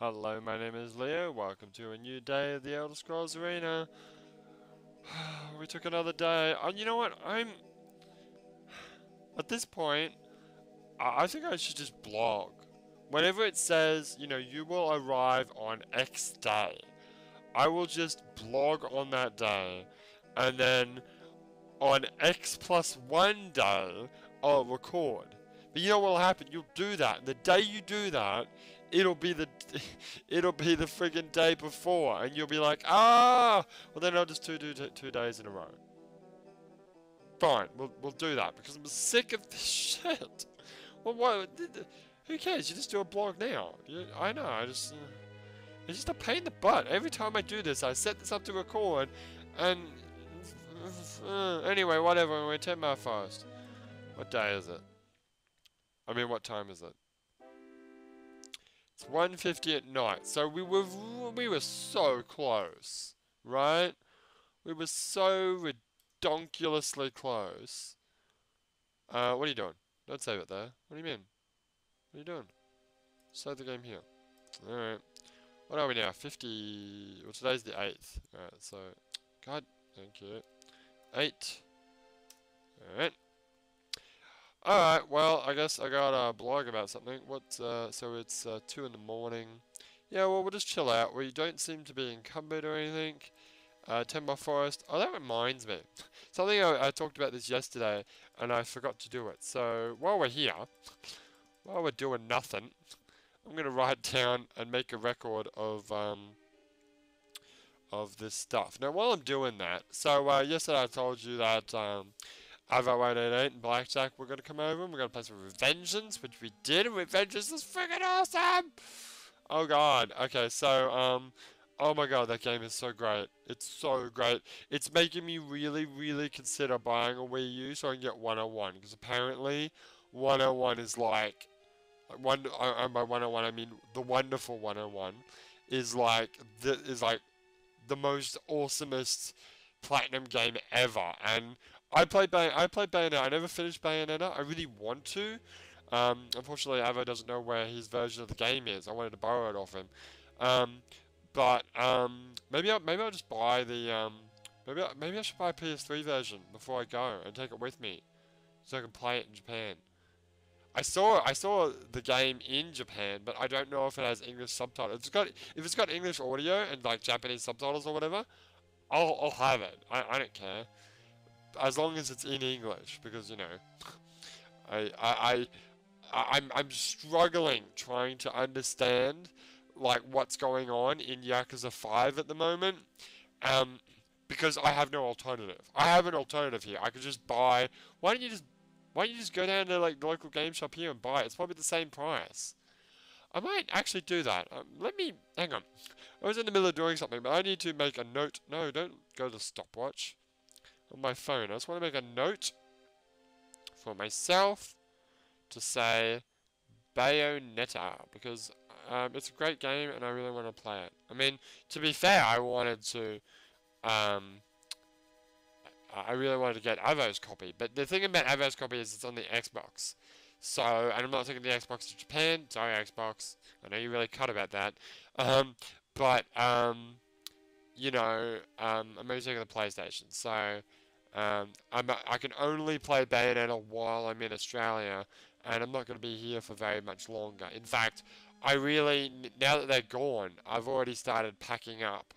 Hello, my name is Leo. Welcome to a new day of the Elder Scrolls Arena. We took another day. And you know what? At this point, I think I should just blog. Whenever it says, you will arrive on X day, I will just blog on that day. And then on X plus 1 day, I'll record. But you know what'll happen? You'll do that. The day you do that, it'll be the it'll be the friggin' day before, and you'll be like, well then I'll just do 2 days in a row. Fine, we'll do that because I'm sick of this shit. Well, what? Who cares? You just do a blog now. I know. It's just a pain in the butt. Every time I do this, I set this up to record, and anyway, whatever. We're 10 minutes fast. What day is it? I mean, what time is it? It's 1:50 at night. So we were so close, right? We were so redonkulously close. What are you doing? Don't save it there. What do you mean? What are you doing? Save the game here. Alright. What are we now? 50... Well, today's the 8th. Alright, so... God, thank you. 8. Alright. Alright, well, I guess I got a blog about something. So it's 2 in the morning. Yeah, well, we'll just chill out. We don't seem to be encumbered or anything. 10 by Forest. Oh, that reminds me. Something I talked about this yesterday, and I forgot to do it. So, while we're here, while we're doing nothing, I'm going to write down and make a record of this stuff. Now, while I'm doing that, so yesterday I told you that Avo 888 and Blackjack were going to come over and we're going to play some Revengence, which we did, and Revengence is freaking awesome! Oh god, okay, so, oh my god, that game is so great. It's so great. It's making me really, really consider buying a Wii U so I can get 101, because apparently 101 is like, by 101 I mean the wonderful 101, is like the most awesomest platinum game ever, and I played Bayonetta. I never finished Bayonetta. I really want to. Unfortunately, Avo doesn't know where his version of the game is. I wanted to borrow it off him. But maybe I'll just buy the maybe I should buy a PS3 version before I go and take it with me, so I can play it in Japan. I saw the game in Japan, but I don't know if it has English subtitles. If it's got English audio and like Japanese subtitles or whatever, I'll have it. I don't care. As long as it's in English, because I'm struggling trying to understand like what's going on in Yakuza 5 at the moment, because I have no alternative. I have an alternative here. I could just buy. Why don't you just go down to like the local game shop here and buy it? It's probably the same price. I might actually do that. Hang on. I was in the middle of doing something, but I need to make a note. No, don't go to stopwatch on my phone. I just want to make a note for myself to say Bayonetta, because it's a great game and I really want to play it. I mean, to be fair, I really wanted to get Avo's copy, but the thing about Avo's copy is it's on the Xbox. So, and I'm not taking the Xbox to Japan. Sorry, Xbox. I know you're really cut about that. But I'm only taking the PlayStation. So, I can only play Bayonetta while I'm in Australia, and I'm not going to be here for very much longer. In fact, now that they're gone, I've already started packing up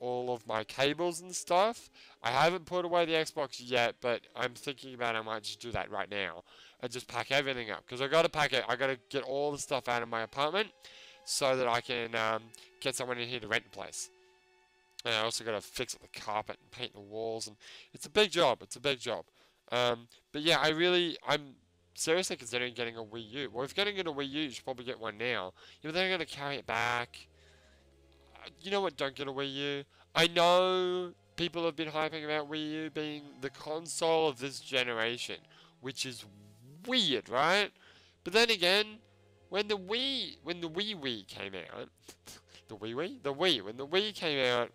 all of my cables and stuff. I haven't put away the Xbox yet, but I'm thinking about I might just do that right now and just pack everything up, because I got to pack it. I got to get all the stuff out of my apartment so that I can get someone in here to rent the place. And I also got to fix up the carpet and paint the walls, and it's a big job. It's a big job. But yeah, I'm seriously considering getting a Wii U. Well, if getting a Wii U, you should probably get one now. You're then going to carry it back. You know what? Don't get a Wii U. I know people have been hyping about Wii U being the console of this generation, which is weird, right? But then again, when the Wii came out, when the Wii came out,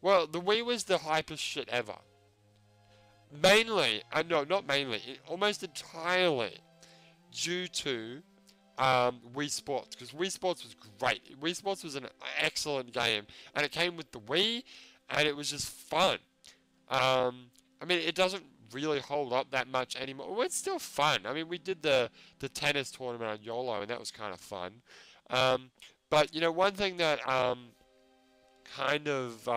well, the Wii was the hypest shit ever. Mainly, no, not mainly, almost entirely due to Wii Sports, because Wii Sports was great. Wii Sports was an excellent game, and it came with the Wii, and it was just fun. I mean, it doesn't really hold up that much anymore. Well, it's still fun. I mean, we did the tennis tournament on YOLO, and that was kind of fun. But, you know, one thing that kind of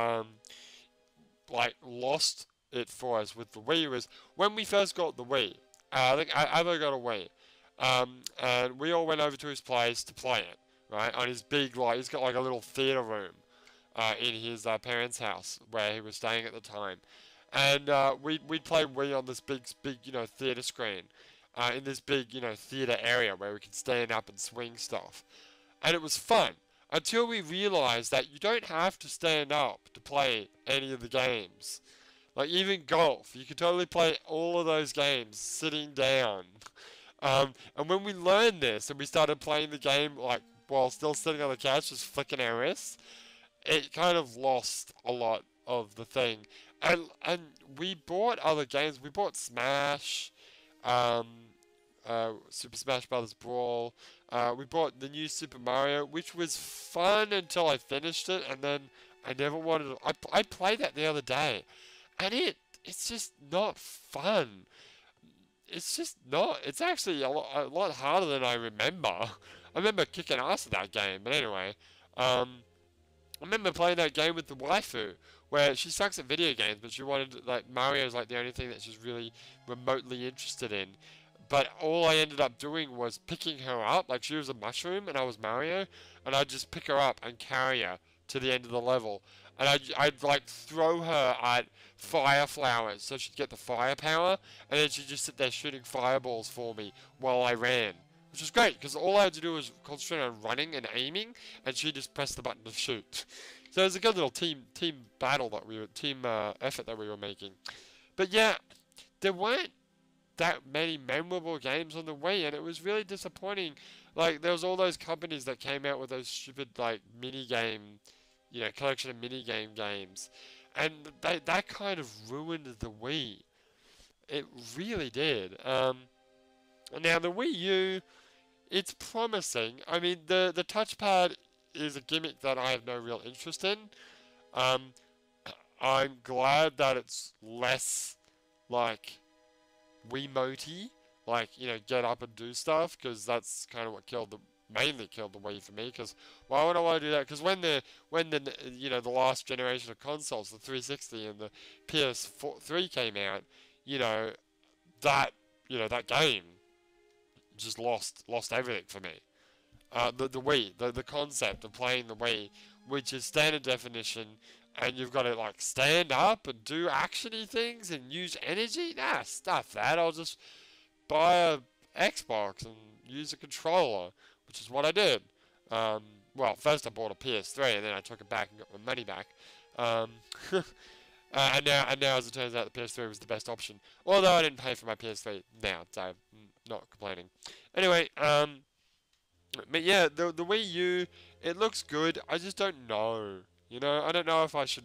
like lost it for us with the Wii was when we first got the Wii. I think Avo got a Wii, and we all went over to his place to play it, right? On his big, like, he's got like a little theater room in his parents' house where he was staying at the time, and we'd play Wii on this big, you know, theater screen, in this big, you know, theater area where we could stand up and swing stuff, and it was fun. Until we realized that you don't have to stand up to play any of the games. Like, even golf, you can totally play all of those games sitting down. And when we learned this and we started playing the game, like, while still sitting on the couch, just flicking our wrists, it kind of lost a lot of the thing. And we bought other games. We bought Smash, Super Smash Brothers Brawl. We bought the new Super Mario, which was fun until I finished it, and then I never wanted to. I played that the other day. And it's just not fun. It's just not. It's actually a lot harder than I remember. I remember kicking ass at that game. But anyway, I remember playing that game with the waifu, where she sucks at video games, but she wanted, like, Mario's like the only thing that she's really remotely interested in. But all I ended up doing was picking her up, like she was a mushroom and I was Mario, and I'd just pick her up and carry her to the end of the level. And I'd like throw her at fire flowers so she'd get the firepower, and then she'd just sit there shooting fireballs for me while I ran. Which was great, because all I had to do was concentrate on running and aiming, and she'd just press the button to shoot. So it was a good little team battle that we were, effort that we were making. But yeah, there weren't that many memorable games on the Wii, and it was really disappointing. Like, there was all those companies that came out with those stupid, like, mini-game, you know, collection of mini-game games, and that kind of ruined the Wii. It really did. Now, the Wii U, it's promising. I mean, the touchpad is a gimmick that I have no real interest in. I'm glad that it's less, like, Wiimote-y, like, you know, get up and do stuff, because that's kind of what mainly killed the Wii for me. Because why would I want to do that? Because when the you know, the last generation of consoles, the 360 and the PS3 came out, you know, that game just lost everything for me. The Wii, the concept of playing the Wii, which is standard definition, and you've got to, like, stand up and do actiony things and use energy? Nah, stuff that. I'll just buy a Xbox and use a controller, which is what I did. Well, first I bought a PS3, and then I took it back and got my money back. And now, as it turns out, the PS3 was the best option. Although I didn't pay for my PS3 now, so I'm not complaining. Anyway, but yeah, the Wii U, it looks good. I just don't know. You know, I don't know if I should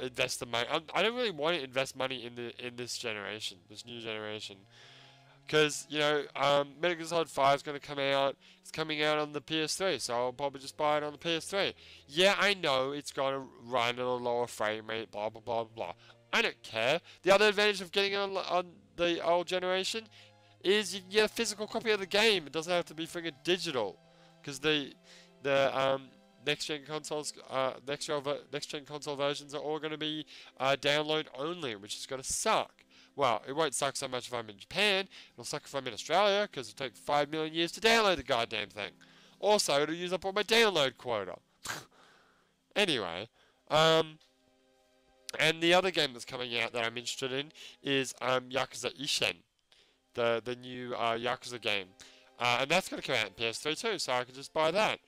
invest the money. I don't really want to invest money in this generation, this new generation, because, you know, Metal Gear Solid 5 is going to come out. It's coming out on the PS3, so I'll probably just buy it on the PS3. Yeah, I know it's going to run at a lower frame rate, blah blah blah blah. I don't care. The other advantage of getting it on the old generation is you can get a physical copy of the game. It doesn't have to be friggin' digital, because the next gen consoles, next gen console versions are all going to be download only, which is going to suck. Well, it won't suck so much if I'm in Japan. It'll suck if I'm in Australia, because it'll take 5 million years to download the goddamn thing. Also, it'll use up all my download quota. Anyway, and the other game that's coming out that I'm interested in is Yakuza Ishin, the new Yakuza game, and that's going to come out in PS3 too, so I can just buy that.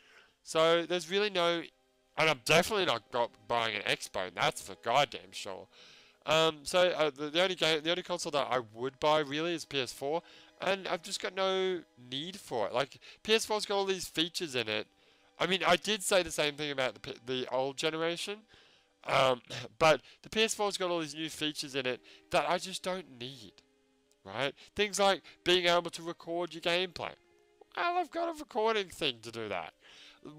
So there's really no, and I'm definitely not buying an Xbox. That's for goddamn sure. So the only console that I would buy really is PS4, and I've just got no need for it. Like, PS4's got all these features in it. I mean, I did say the same thing about the old generation, but the PS4's got all these new features in it that I just don't need, right? Things like being able to record your gameplay. Well, I've got a recording thing to do that.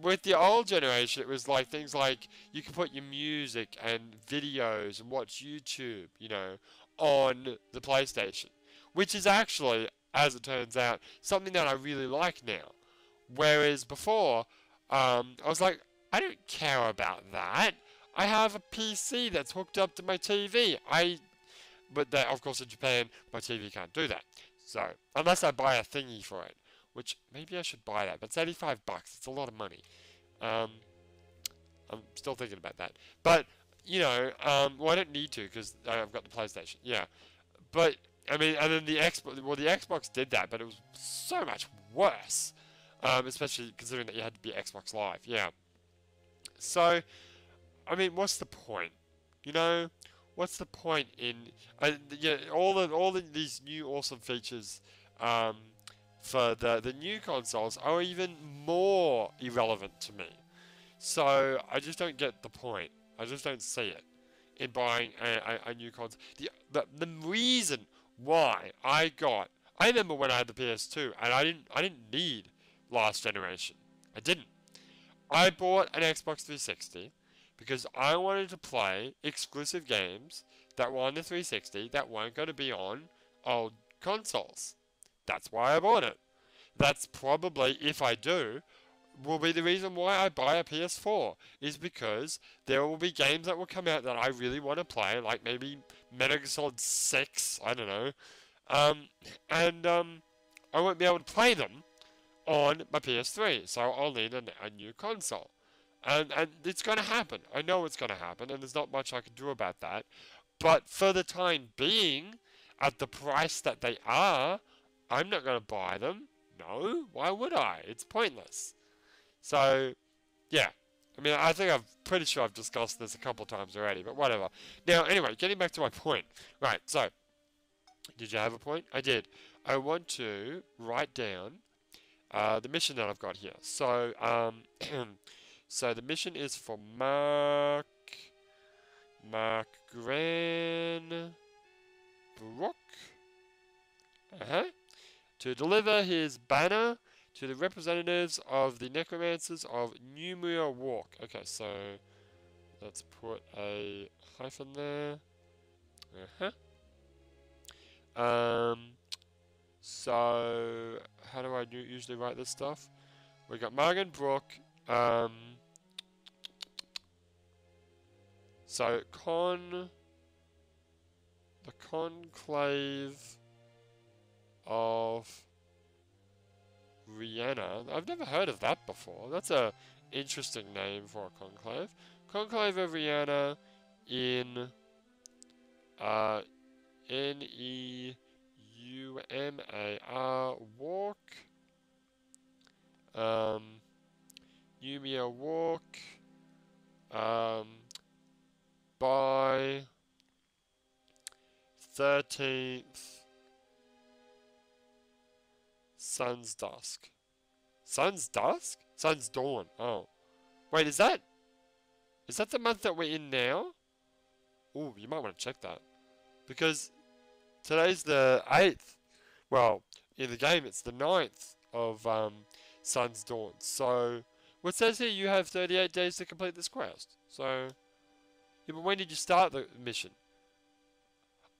With the old generation, it was like things like you could put your music and videos and watch YouTube, you know, on the PlayStation, which is actually, as it turns out, something that I really like now. Whereas before, I was like, I don't care about that. I have a PC that's hooked up to my TV. But that, of course, in Japan, my TV can't do that. So, unless I buy a thingy for it, which maybe I should buy that. But it's 85 bucks. It's a lot of money. I'm still thinking about that. But, you know, well, I don't need to because I've got the PlayStation. Yeah. But, I mean, and then the Xbox, well, the Xbox did that, but it was so much worse. Especially considering that you had to be Xbox Live. Yeah. So, I mean, what's the point? You know? What's the point in yeah, all these new awesome features for the new consoles are even more irrelevant to me. So I just don't get the point. I just don't see it in buying a new console. The reason why I remember when I had the PS2 and I didn't need last generation. I didn't. I bought an Xbox 360 because I wanted to play exclusive games that were on the 360 that weren't going to be on old consoles. That's why I bought it. That's probably, if I do, will be the reason why I buy a PS4, is because there will be games that will come out that I really want to play, like maybe Metal Gear Solid 6, I don't know, and I won't be able to play them on my PS3, so I'll need a new console. And it's going to happen. I know it's going to happen, and there's not much I can do about that. But for the time being, at the price that they are, I'm not going to buy them. No, why would I? It's pointless. So, yeah. I mean, I'm pretty sure I've discussed this a couple times already, but whatever. Now, anyway, getting back to my point. Right, so, did you have a point? I did. I want to write down the mission that I've got here. So, so the mission is for Mark Granbrook, to deliver his banner to the representatives of the necromancers of Numia Walk. Okay, so let's put a hyphen there. So how do I usually write this stuff? We got Margan Brook. So the conclave of Rihanna. I've never heard of that before. That's a interesting name for a conclave. Conclave of Rihanna in Neumar Walk. Numia Walk. By 13th Sun's Dusk. Sun's Dusk? Sun's Dawn. Oh. Wait, is that the month that we're in now? Ooh, you might want to check that. Because today's the 8th. Well, in the game it's the 9th of Sun's Dawn. So, what says here you have 38 days to complete this quest. So, yeah, but when did you start the mission?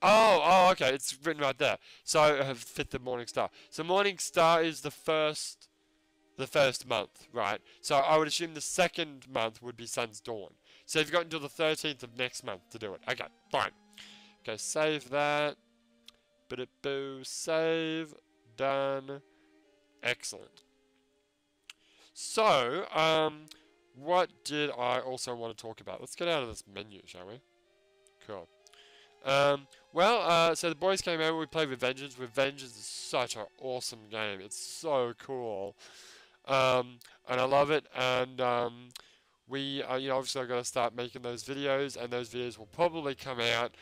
Oh, okay, it's written right there. So, 5th of Morning Star. So, Morning Star is the first month, right? So, I would assume the second month would be Sun's Dawn. So, you've got until the 13th of next month to do it. Okay, fine. Okay, save that. Boo, save. Done. Excellent. So, what did I also want to talk about? Let's get out of this menu, shall we? Cool. So the boys came over, we played Revengence. Revengence is such an awesome game. It's so cool. And I love it. And, we, obviously I've got to start making those videos, and those videos will probably come out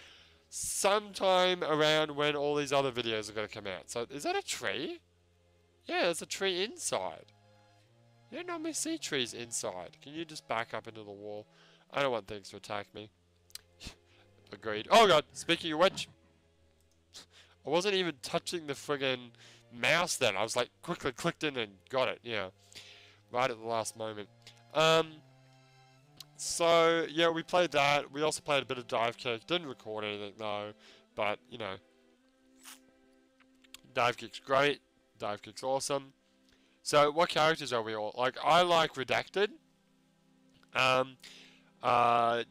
sometime around when all these other videos are going to come out. So, is that a tree? Yeah, there's a tree inside. You don't normally see trees inside. Can you just back up into the wall? I don't want things to attack me. Agreed. Oh god, speaking of which, I wasn't even touching the friggin' mouse then. I was like, quickly clicked in and got it, yeah. Right at the last moment. So, yeah, we played that. We also played a bit of Dive Kick. Didn't record anything, though. But, you know, Dive Kick's great. Dive Kick's awesome. So, what characters are we all? Like, I like Redacted.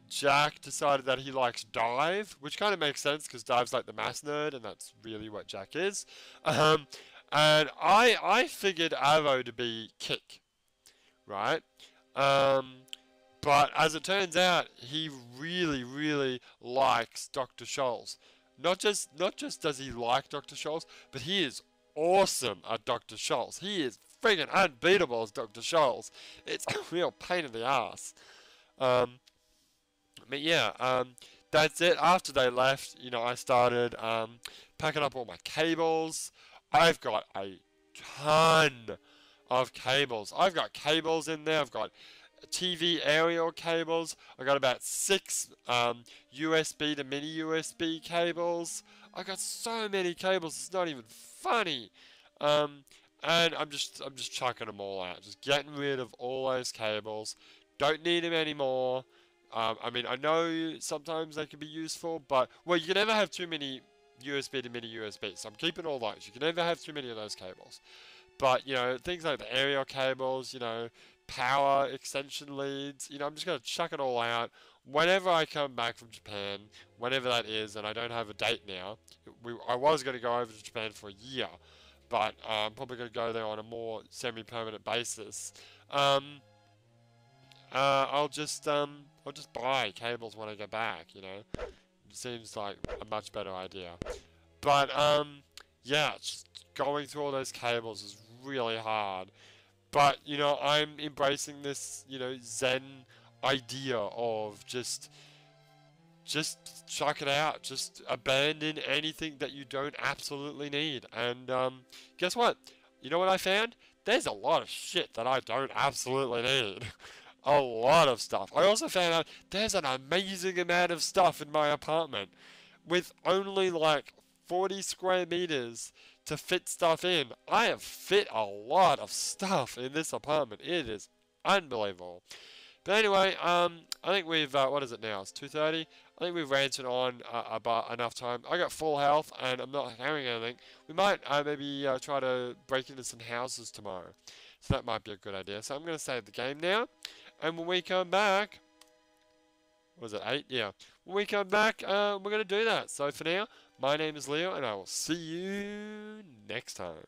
Jack decided that he likes Dive, which kind of makes sense, because Dive's like the mass nerd, and that's really what Jack is. And I figured Avo to be Kick, right? But as it turns out, he really, really likes Dr. Scholl's. Not just does he like Dr. Scholl's, but he is awesome at Dr. Scholl's. He is friggin' unbeatable as Dr. Scholl's. It's a real pain in the ass. But yeah, that's it. After they left, you know, I started packing up all my cables. I've got a ton of cables. I've got cables in there. I've got TV aerial cables. I've got about 6 USB to mini USB cables. I got so many cables, it's not even funny. And I'm just chucking them all out, just getting rid of all those cables. Don't need them anymore. I mean, I know sometimes they can be useful, but well, you can never have too many USB to mini USB. So I'm keeping all those. You can never have too many of those cables. But you know, things like the aerial cables, you know, power extension leads, you know, I'm just going to chuck it all out whenever I come back from Japan, whenever that is, and I don't have a date now. I was going to go over to Japan for a year, but I'm probably going to go there on a more semi-permanent basis. I'll just buy cables when I go back, you know. It seems like a much better idea. But, yeah, just going through all those cables is really hard. But, you know, I'm embracing this, you know, Zen idea of just chuck it out. Just abandon anything that you don't absolutely need. And, guess what? You know what I found? There's a lot of shit that I don't absolutely need. A lot of stuff. I also found out there's an amazing amount of stuff in my apartment. With only like 40 square meters to fit stuff in, I have fit a lot of stuff in this apartment. It is unbelievable. But anyway, I think we've, what is it now? It's 2:30. I think we've ranted on about enough time. I got full health and I'm not carrying anything. We might maybe try to break into some houses tomorrow. So that might be a good idea. So I'm going to save the game now. And when we come back, was it 8? Yeah. When we come back, we're going to do that. So for now, my name is Leo, and I will see you next time.